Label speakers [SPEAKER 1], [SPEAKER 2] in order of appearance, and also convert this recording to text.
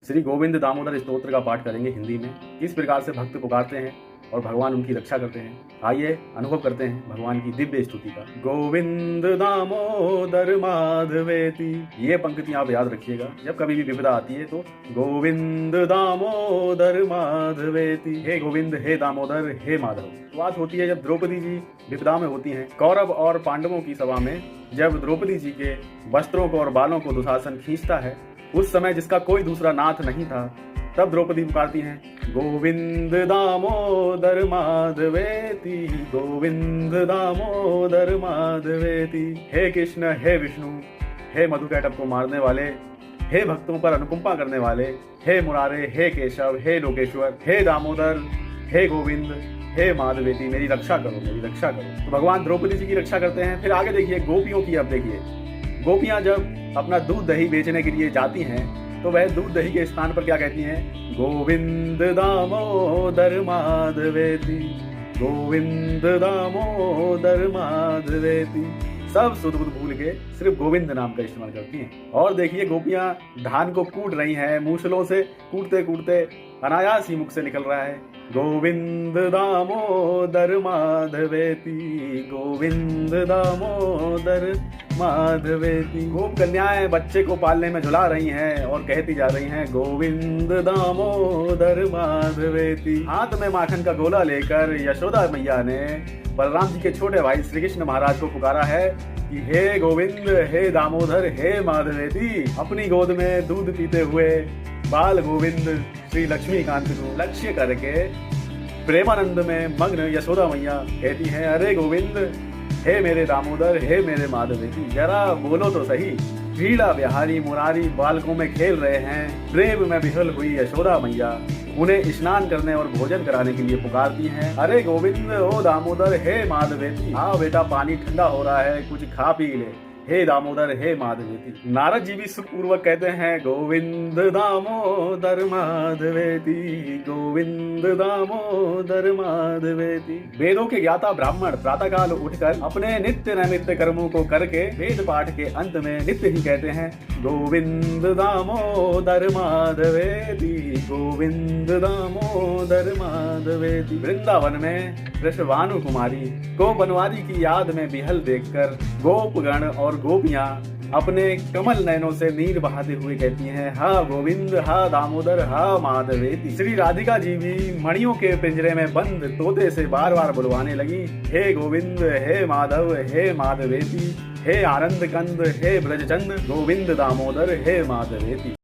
[SPEAKER 1] श्री गोविंद दामोदर स्तोत्र का पाठ करेंगे हिंदी में। किस प्रकार से भक्त पुकारते हैं और भगवान उनकी रक्षा करते हैं, आइए अनुभव करते हैं भगवान की दिव्य स्तुति का। गोविंद दामोदर माधवेति, ये पंक्तियां आप याद रखिएगा। जब कभी भी विपदा आती है तो गोविंद दामोदर माधवेति, हे गोविंद, हे दामोदर, हे माधव। बात होती है जब द्रौपदी जी विपदा में होती हैं, कौरव और पांडवों की सभा में जब द्रौपदी जी के वस्त्रों को और बालों को दुशासन खींचता है, उस समय जिसका कोई दूसरा नाथ नहीं था, तब द्रौपदी पुकारती हैं गोविंद दामोदर माधवेति, गोविंद दामोदर माधवेति। हे कृष्ण, हे विष्णु, हे मधुकैटभ को मारने वाले, हे भक्तों पर अनुकंपा करने वाले, हे मुरारे, हे केशव, हे लोकेश्वर, हे दामोदर, हे गोविंद, हे माधवेति, मेरी रक्षा करो, मेरी रक्षा करो। तो भगवान द्रौपदी जी की रक्षा करते हैं। फिर आगे देखिए गोपियों की। अब देखिए गोपियां जब अपना दूध दही बेचने के लिए जाती हैं तो वह दूध दही के स्थान पर क्या कहती हैं, गोविंद दामोदर माधवेति, गोविंद दामोदर माधवेति। सब सुध बुध भूल के सिर्फ गोविंद नाम का इस्तेमाल करती हैं। और देखिए गोपियां धान को कूट रही हैं, मूसलों से कूटते कूटते अनायास ही मुख से निकल रहा है गोविंद दामोदर माधवेति, गोविंद दामोदर माधवेति। गोप कन्याएं बच्चे को पालने में झुला रही हैं और कहती जा रही हैं गोविंद दामोदर माधवेति। हाथ में माखन का गोला लेकर यशोदा मैया ने बलराम जी के छोटे भाई श्री कृष्ण महाराज को पुकारा है कि हे गोविंद, हे दामोदर, हे माधवेति। अपनी गोद में दूध पीते हुए बाल गोविंद श्री लक्ष्मीकांत को लक्ष्य करके प्रेमानंद में मग्न यशोदा मैया कहती हैं, अरे गोविंद, हे मेरे दामोदर, हे मेरे माधवेति, जरा बोलो तो सही। क्रीड़ा बिहारी मुरारी बालकों में खेल रहे हैं। प्रेम में विह्वल हुई यशोदा मैया उन्हें स्नान करने और भोजन कराने के लिए पुकारती हैं, अरे गोविंद, ओ दामोदर, हे माधवेति, हाँ बेटा, पानी ठंडा हो रहा है, कुछ खा पी ले, हे दामोदर, हे माधवेति। नारद जी भी सुखपूर्वक कहते हैं गोविंद दामोदर माधवेति, गोविंद दामोदर माधवेति। वेदों के ज्ञाता ब्राह्मण प्रातःकाल उठकर अपने नित्य नैमित्य कर्मों को करके वेद पाठ के अंत में नित्य ही कहते हैं गोविंद दामोदर माधवेति, गोविंद दामोदर माधवेति। वृंदावन में वृषभानु कुमारी को बनवारी की याद में विहल देखकर गोपगण और गोपियां अपने कमल नयनों से नीर बहाते हुए कहती हैं, हा गोविंद, हा दामोदर, हा माधवेति। श्री राधिका जी भी मणियों के पिंजरे में बंद तोते से बार बार बुलवाने लगी, हे गोविंद, हे माधव, हे माधवेति, हे आनंद कंद, हे ब्रजचंद, गोविंद दामोदर, हे माधवेति।